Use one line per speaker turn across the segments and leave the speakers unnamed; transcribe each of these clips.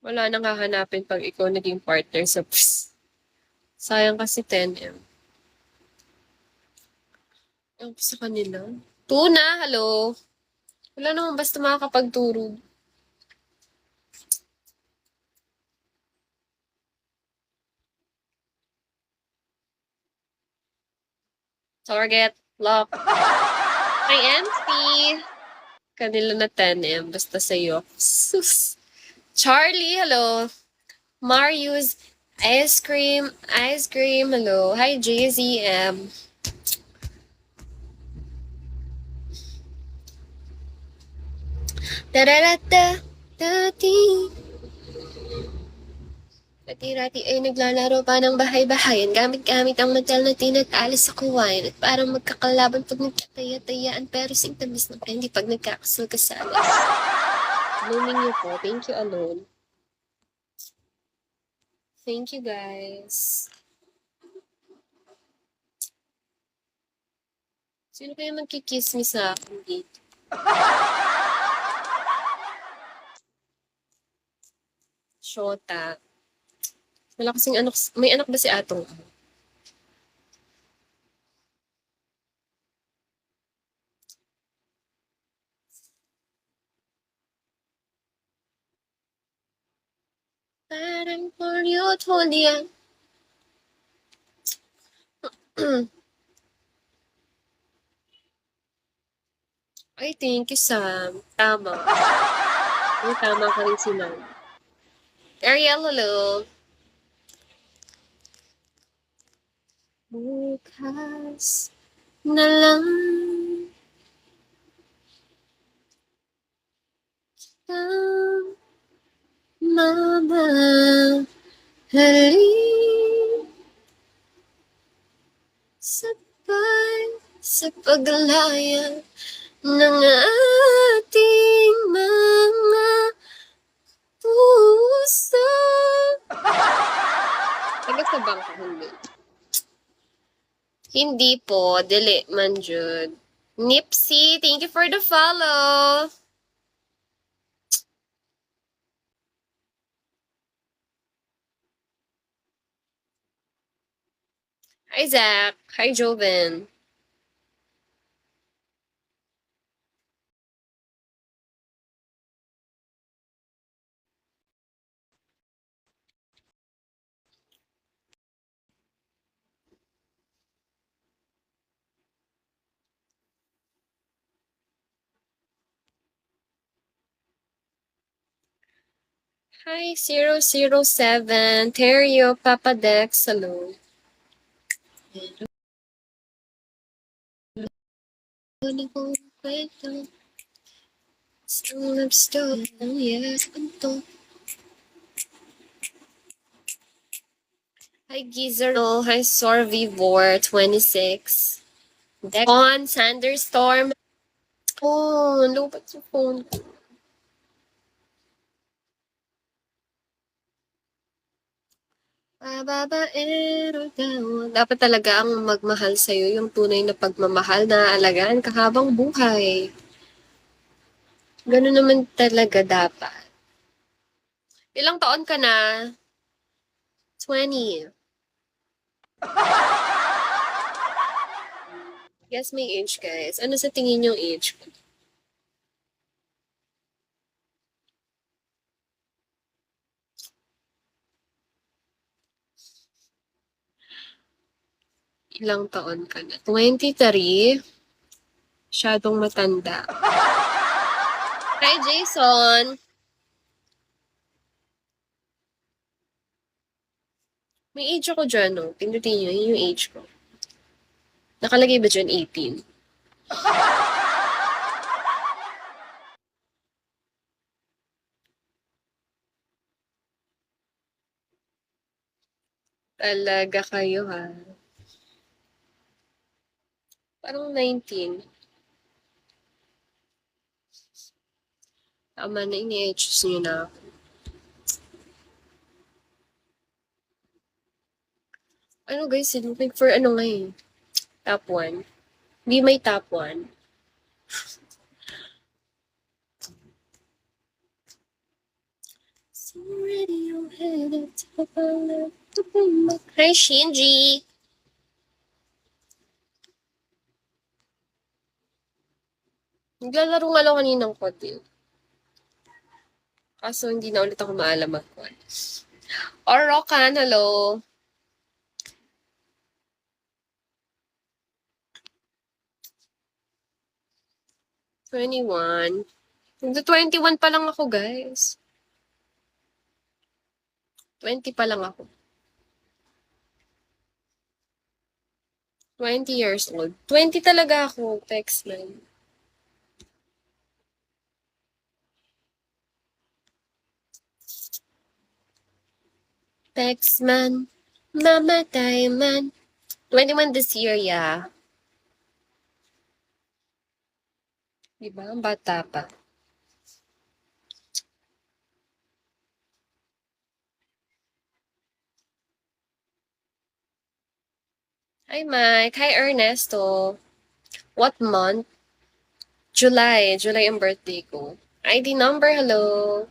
Wala nang hahanapin 'pag ikaw naging partner sa sayang kasi 10M. Ewan ko sa kanila. Tuna, hello. Wala naman basta makakapagturo. Target, lock. May MC. Kanila na 10M, basta sa'yo. Sus. Charlie, hello. Marius, ice cream, hello. Hi, JZM. Tararata, tati. Rati-rati ay naglalaro pa ng bahay-bahayan gamit-gamit ang metal na tinatali sa kuwain at parang magkakalaban pag nagkataya-tayaan pero singtamis ng candy pag nagkakasal-kasalan. Blooming niyo po. Thank you alone. Thank you guys. Sino kaya magkikiss me sa akin dito? Shota. Wala kasing anak, may anak ba si Atong? Parang for you, Julia. Ay, thank you, Sam. Tama. Ay, tama ka rin si Nan. Ariel, hello. Bukas na lang ang mamahalin sabay sa paglaya ng ating mga puso. Taga sa bangka, hindi. Hindi po, dili man jud. Nipsey, thank you for the follow. Hi, Zach. Hi, Joven. Hi, 007. Terrio, Papa Dex, hello. Ano kong kwento? Isang love story ng yes, kanto. Hi, Geezer. Hi, Sorvivor26. Decon, Sanderstorm. Oh, lupat sa phone ko. Babaero daw. Dapat talaga ang magmahal sa'yo yung tunay na pagmamahal na alagaan ka habang buhay. Ganun naman talaga dapat. Ilang taon ka na? 20. Yes, may age, guys. Ano sa tingin yung age ko? Ilang taon ka na? 23? Masyadong matanda. Hi, Jason! May age ako dyan, no? Pindutin nyo, yun yung age ko. Nakalagay ba dyan 18? Talaga kayo, ha? Parang 19. Tama na, ini-choose nyo na ako. Ano guys, looking for ano nga eh. Top 1. Hindi may top 1. Hi, Shinji! Naglalaro nga lang kaninang konti. Kaso hindi na ulit ako maalam mag-call. Or Rokan, hello! 21. Nagda-21 pa lang ako, guys. 20 pa lang ako. 20 years old. 20 talaga ako, text man. Text man, mamatay man. 21 this year, yeah. Diba? Ang bata pa. Hi, Mike. Hi, Ernesto. What month? July. July ang birthday ko. ID number, hello.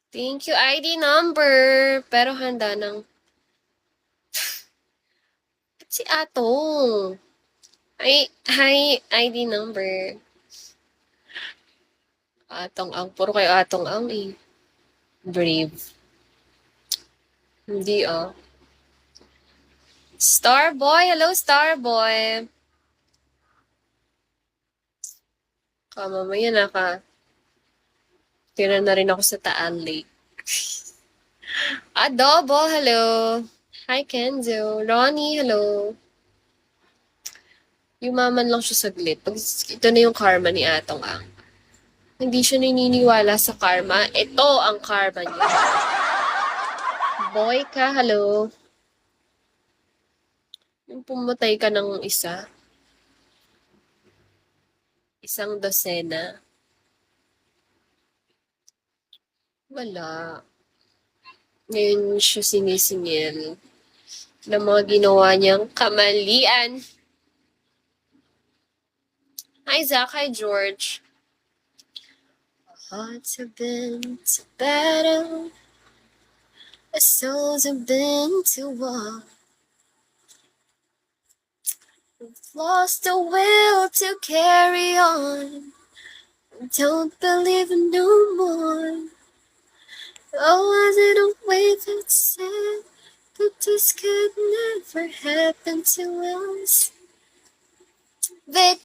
Thank you, ID number. Pero handa ng... Si Atong. Ay, hi, ID number. Atong ang. Puro kayo atong ang eh. Brave. Hindi ah. Starboy, hello Starboy. Mamaya tira na rin ako sa Taal Lake. Adobo, hello. Hi Kenzo. Ronnie, hello. Yumaman lang siya saglit. Pag ito na yung karma ni Atong Ang. Hindi siya naniniwala sa karma. Ito ang karma niya. Boy ka, hello. Yung pumatay ka ng isa. Isang dosena. Wala. Ngayon siya sinisingil ng mga ginawa niyang kamalian. Hi, Zach. Hi, George. Our hearts have been to battle. Our souls have been to war. We've lost the will to carry on. Don't believe no more. Oh, was it a way that said that this could never happen to us? That